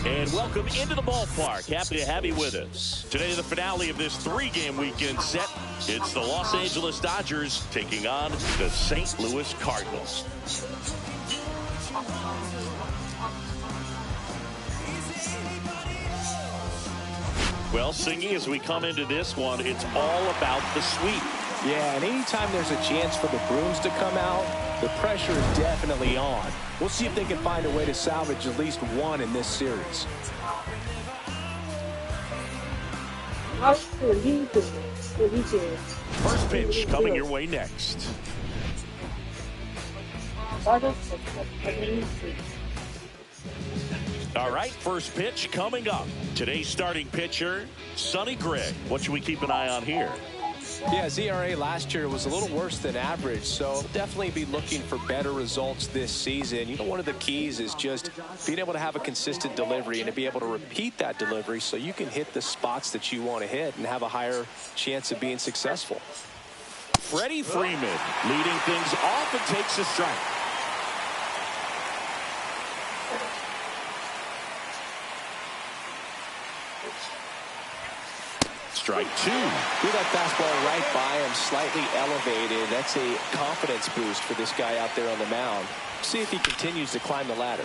And welcome into the ballpark. Happy to have you with us. Today, the finale of this three-game weekend set. It's the Los Angeles Dodgers taking on the St. Louis Cardinals. Well, Singy, as we come into this one, it's all about the sweep. Yeah, and anytime there's a chance for the Bruins to come out, the pressure is definitely on. We'll see if they can find a way to salvage at least one in this series. First pitch coming your way next. All right, first pitch coming up. Today's starting pitcher, Sonny Gregg. What should we keep an eye on here? Yeah, his ERA last year was a little worse than average, so definitely be looking for better results this season. You know, one of the keys is just being able to have a consistent delivery and to be able to repeat that delivery so you can hit the spots that you want to hit and have a higher chance of being successful. Freddie Freeman leading things off and takes a strike. Strike two. Threw that fastball right by him, slightly elevated. That's a confidence boost for this guy out there on the mound. See if he continues to climb the ladder.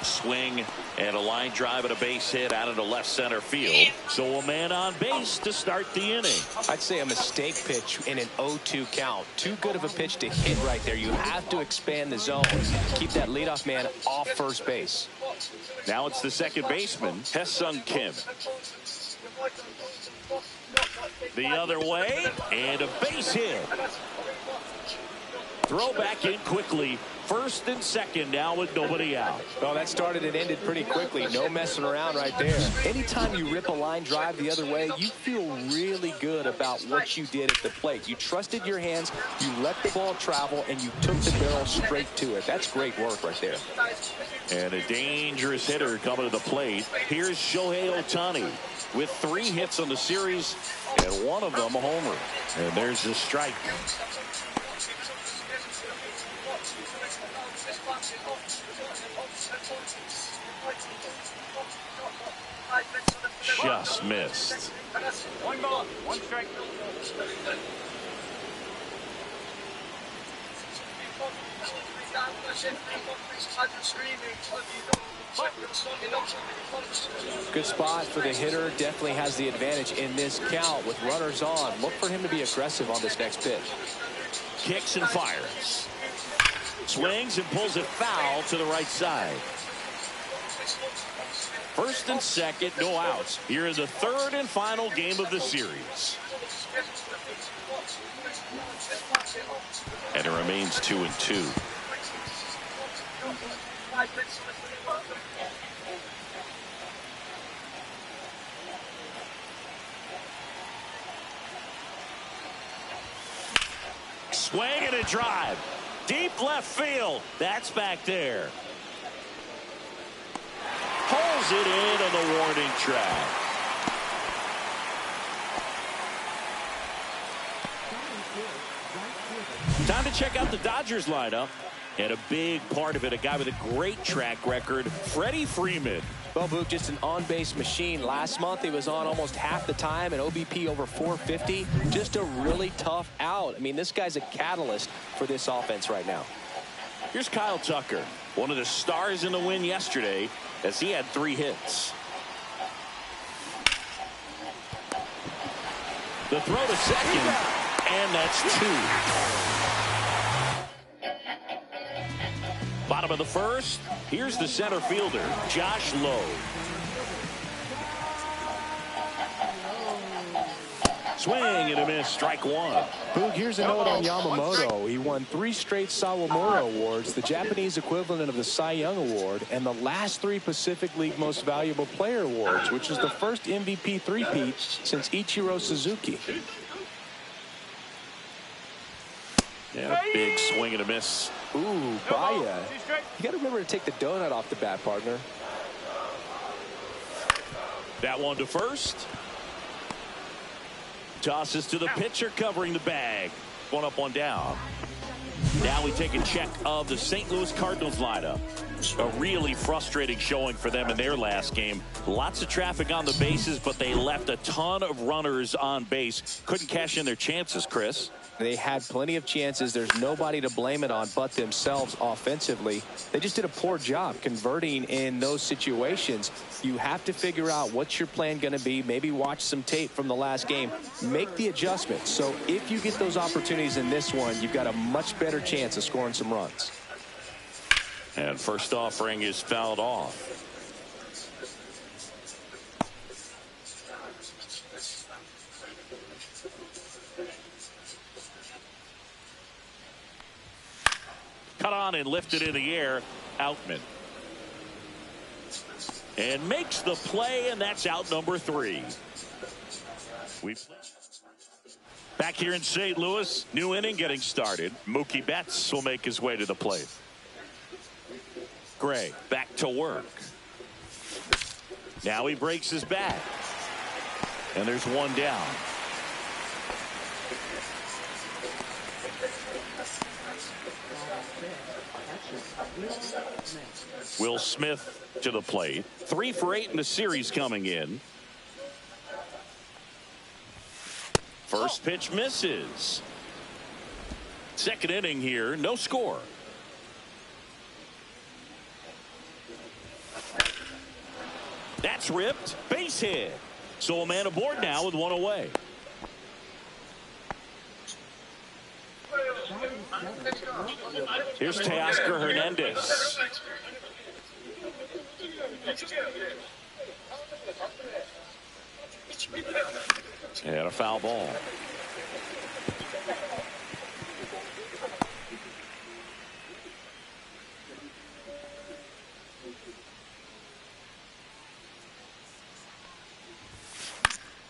Swing and a line drive and a base hit out into left center field. So a man on base to start the inning. I'd say a mistake pitch in an 0-2 count. Too good of a pitch to hit right there. You have to expand the zone. Keep that leadoff man off first base. Now it's the second baseman, Hesung Kim. The other way, and a base hit. Throw back in quickly. First and second now with nobody out. Well, that started and ended pretty quickly. No messing around right there. Anytime you rip a line drive the other way, you feel really good about what you did at the plate. You trusted your hands, you let the ball travel, and you took the barrel straight to it. That's great work right there. And a dangerous hitter coming to the plate. Here's Shohei Ohtani with 3 hits on the series, and one of them a homer. And there's the strike. Just missed. 1 ball, 1 strike. Good spot for the hitter. Definitely has the advantage in this count with runners on. Look for him to be aggressive on this next pitch. Kicks and fires. Swings and pulls it foul to the right side. First and second, no outs. Here is the third and final game of the series. And it remains 2-2. Swing and a drive. Deep left field. That's back there. Pulls it in on the warning track. Time to check out the Dodgers lineup. And a big part of it, a guy with a great track record, Freddie Freeman. Well, Boog, just an on-base machine. Last month, he was on almost half the time, an OBP over 450. Just a really tough out. I mean, this guy's a catalyst for this offense right now. Here's Kyle Tucker, one of the stars in the win yesterday, as he had 3 hits. The throw to second, and that's 2. Bottom of the first, here's the center fielder, Josh Lowe. Swing and a miss, strike one. Boog, here's a note on Yamamoto. He won 3 straight Sawamura Awards, the Japanese equivalent of the Cy Young Award, and the last 3 Pacific League Most Valuable Player Awards, which is the first MVP three-peat since Ichiro Suzuki. Yeah, big swing and a miss. Ooh, Baya. You got to remember to take the donut off the bat, partner. That one to first. Tosses to the pitcher covering the bag. One up, one down. Now we take a check of the St. Louis Cardinals lineup. A really frustrating showing for them in their last game. Lots of traffic on the bases, but they left a ton of runners on base. Couldn't cash in their chances, Chris. They had plenty of chances. There's nobody to blame it on but themselves offensively. They just did a poor job converting in those situations. You have to figure out what's your plan going to be. Maybe watch some tape from the last game. Make the adjustments. So if you get those opportunities in this one, you've got a much better chance of scoring some runs. And first offering is fouled off. Cut on and lifted in the air. Outman. And makes the play, and that's out number 3. Back here in St. Louis, new inning getting started. Mookie Betts will make his way to the plate. Gray back to work. Now he breaks his back. And there's one down. Will Smith to the plate. 3 for 8 in the series coming in. First pitch misses. Second inning here, no score. That's ripped. Base hit. So a man aboard now with 1 away. Here's Teoscar Hernandez. And a foul ball.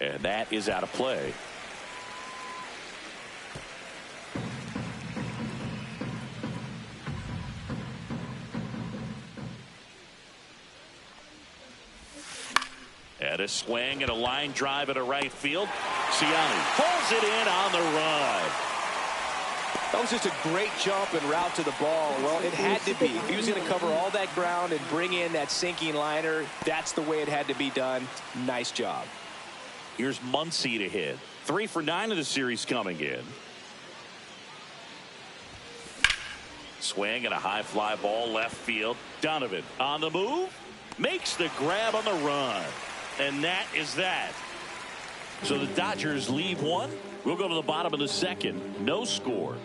And that is out of play. And a swing and a line drive at a right field. Ciani pulls it in on the run. That was just a great jump and route to the ball. Well, it had to be. If he was going to cover all that ground and bring in that sinking liner, that's the way it had to be done. Nice job. Here's Muncy to hit. 3 for 9 of the series coming in. Swing and a high fly ball left field. Donovan on the move. Makes the grab on the run. And that is that. So the Dodgers leave 1. We'll go to the bottom of the second. No score.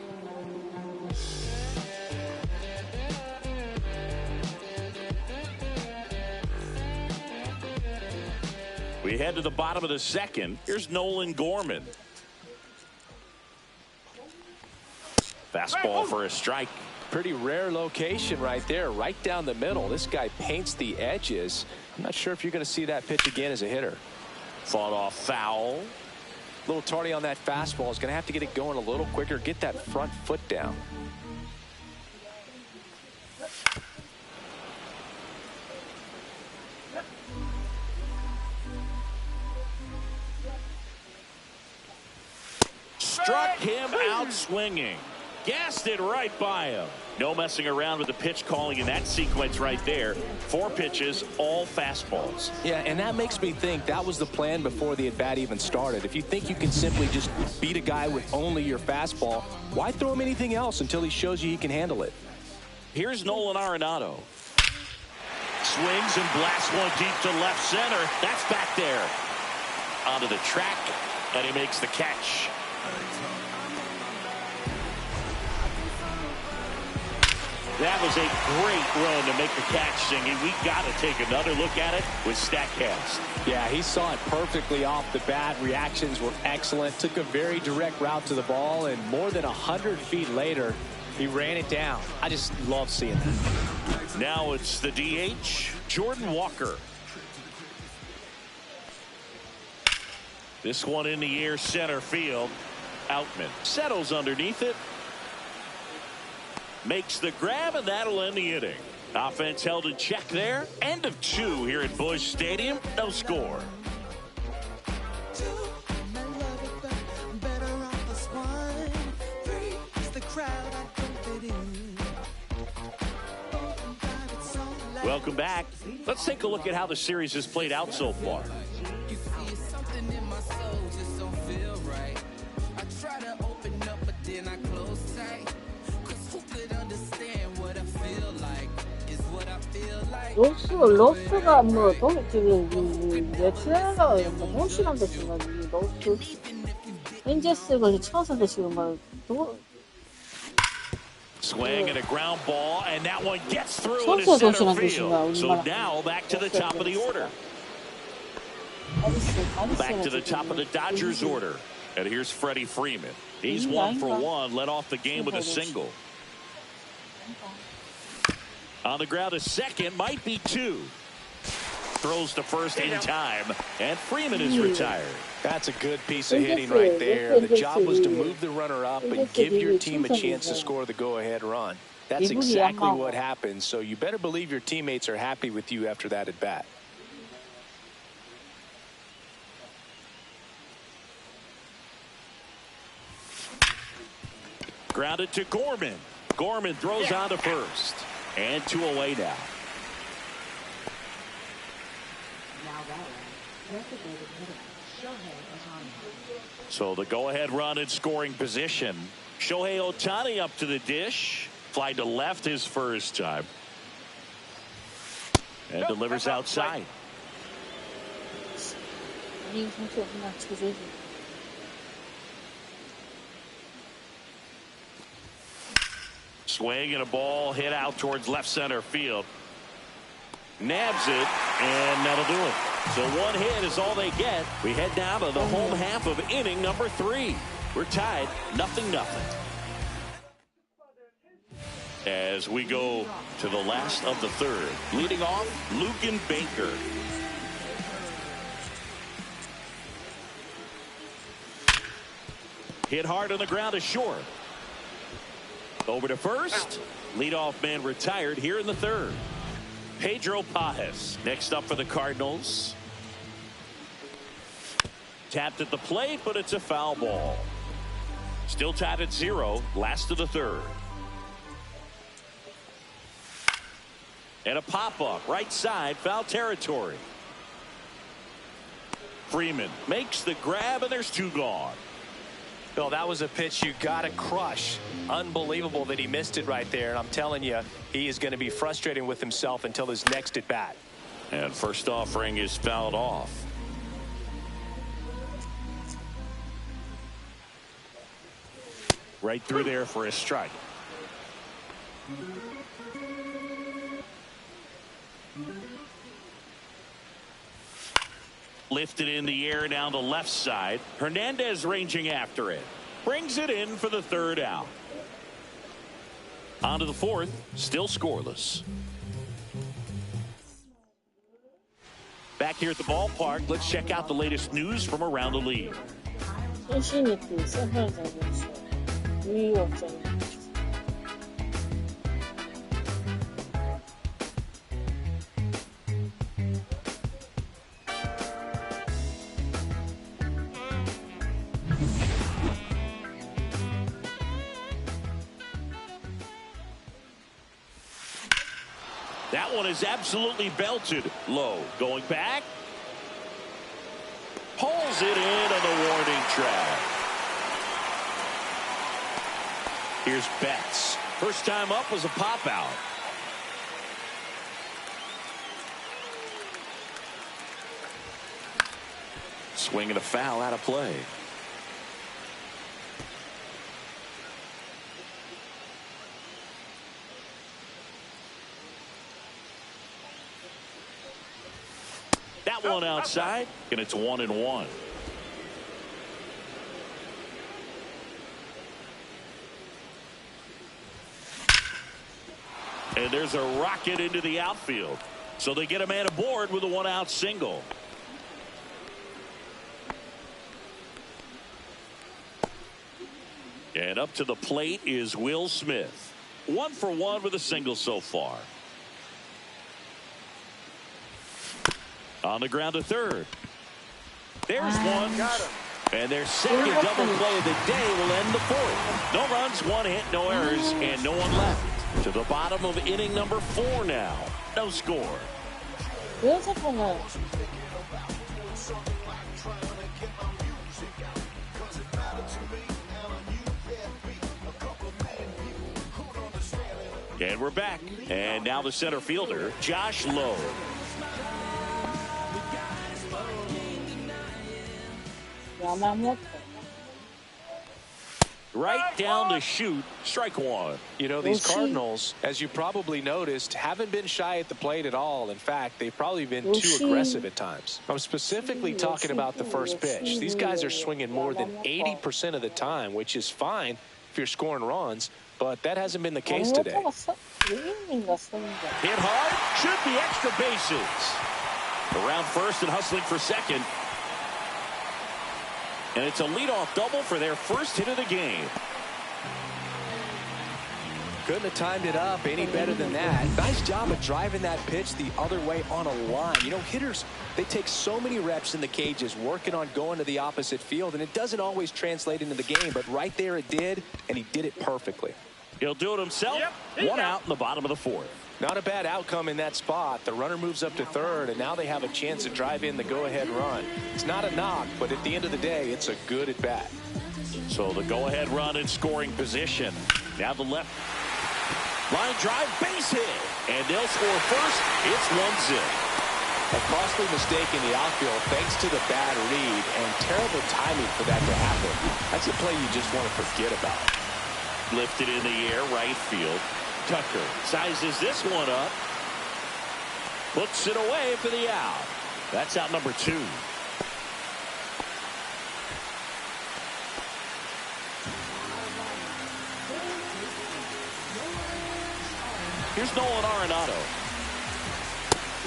We head to the bottom of the second. Here's Nolan Gorman. Fastball for a strike. Pretty rare location right there, right down the middle. This guy paints the edges. I'm not sure if you're going to see that pitch again as a hitter. Fought off foul. A little tardy on that fastball. Is going to have to get it going a little quicker. Get that front foot down. Struck him out swinging. Gassed it right by him. No messing around with the pitch calling in that sequence right there. 4 pitches, all fastballs. Yeah, and that makes me think that was the plan before the at-bat even started. If you think you can simply just beat a guy with only your fastball, why throw him anything else until he shows you he can handle it? Here's Nolan Arenado. Swings and blasts one deep to left center. That's back there. Onto the track, and he makes the catch. That was a great run to make the catch, singing. We got to take another look at it with StatCast. Yeah, he saw it perfectly off the bat. Reactions were excellent. Took a very direct route to the ball, and more than 100 feet later, he ran it down. I just love seeing that. Now it's the DH, Jordan Walker. This one in the air, center field. Outman settles underneath it. Makes the grab, and that'll end the inning. Offense held in check there. End of 2 here at Busch Stadium. No score. Welcome back. Let's take a look at how the series has played out so far. 로스가 뭐 지금 매출가 너무 심한데 지금 로스 엔젤스가 쳐서도 지금 막 Swing and a ground ball, and that one gets through into center field. So now back to the top of the order. Back to the top of the Dodgers order. And here's Freddie Freeman. He's 1 for 1, led off the game with a single. On the ground, a second, might be 2. Throws to first in time, and Freeman is retired. That's a good piece of hitting right there. The job was to move the runner up and give your team a chance to score the go-ahead run. That's exactly what happened, so you better believe your teammates are happy with you after that at bat. Grounded to Gorman. Gorman throws on to first. And 2 away now. So the go-ahead run in scoring position. Shohei Ohtani up to the dish. Fly to left his first time. And delivers outside. Swing and a ball hit out towards left center field. Nabs it, and that'll do it. So 1 hit is all they get. We head down to the home half of inning number 3. We're tied 0-0. As we go to the last of the 3rd. Leading off, Lugan Baker. Hit hard on the ground to short. Over to first. Leadoff man retired here in the 3rd. Pedro Pajes next up for the Cardinals. Tapped at the plate, but it's a foul ball. Still tied at 0. Last of the 3rd. And a pop-up right side, foul territory. Freeman makes the grab, and there's 2 gone. Bill, that was a pitch you got to crush. Unbelievable that he missed it right there. And I'm telling you, he is going to be frustrating with himself until his next at bat. And first offering is fouled off. Right through there for a strike. Lifted in the air down the left side. Hernandez ranging after it. Brings it in for the 3rd out. On to the 4th. Still scoreless. Back here at the ballpark, let's check out the latest news from around the league. That one is absolutely belted. Low. Going back. Pulls it in on the warning track. Here's Betts. First time up was a pop out. Swing and a foul out of play. one outside, and it's 1-1. And there's a rocket into the outfield. So they get a man aboard with a one-out single. And up to the plate is Will Smith. 1 for 1 with a single so far. On the ground to third. There's one. Got him. And their second double play of the day will end the fourth. No runs, 1 hit, no errors, and no one left. To the bottom of inning number 4 now. No score. 왜 잠깐만. And we're back. And now the center fielder, Josh Lowe. 야마모토. Right down the chute, strike 1. You know, these Cardinals, as you probably noticed, haven't been shy at the plate at all. In fact, they've probably been too aggressive at times. I'm specifically talking about the first pitch. These guys are swinging more than 80% of the time, which is fine if you're scoring runs, but that hasn't been the case today. Hit hard, should be extra bases. Around first and hustling for second. And it's a leadoff double for their first hit of the game. Couldn't have timed it up any better than that. Nice job of driving that pitch the other way on a line. You know, hitters, they take so many reps in the cages working on going to the opposite field, and it doesn't always translate into the game, but right there it did, and he did it perfectly. He'll do it himself. Yep. 1 out in the bottom of the 4th. Not a bad outcome in that spot. The runner moves up to third, and now they have a chance to drive in the go-ahead run. It's not a knock, but at the end of the day, it's a good at-bat. So the go-ahead run in scoring position. Now the left line drive, base hit. And they'll score first. It's 1-0. A costly mistake in the outfield thanks to the bad read and terrible timing for that to happen. That's a play you just want to forget about. Lifted in the air, right field. Tucker sizes this one up. Puts it away for the out. That's out number 2. Here's Nolan Arenado.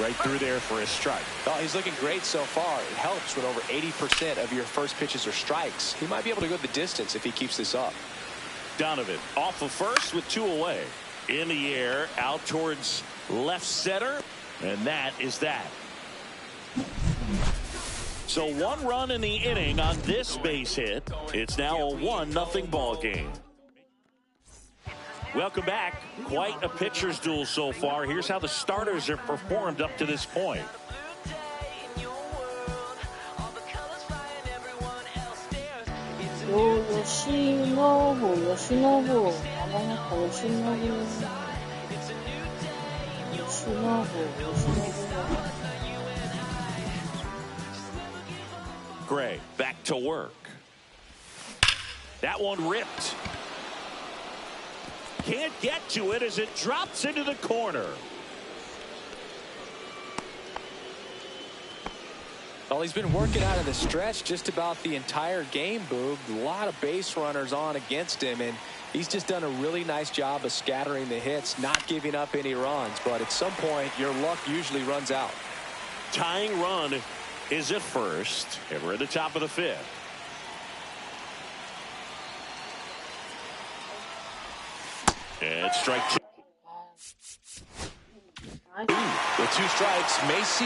Right through there for a strike. Oh, he's looking great so far. It helps when over 80% of your first pitches are strikes. He might be able to go the distance if he keeps this up. Donovan off of first with 2 away. In the air, out towards left center, and that is that. So 1 run in the inning on this base hit. It's now a 1-0 ball game. Welcome back. Quite a pitcher's duel so far. Here's how the starters have performed up to this point. 요시노부. Gray back to work. That one ripped. Can't get to it as it drops into the corner. Well, he's been working out of the stretch just about the entire game, Boog. A lot of base runners on against him, and he's just done a really nice job of scattering the hits, not giving up any runs. But at some point, your luck usually runs out. Tying run is at first, and we're at the top of the 5th. And strike 2. With 2 strikes, may see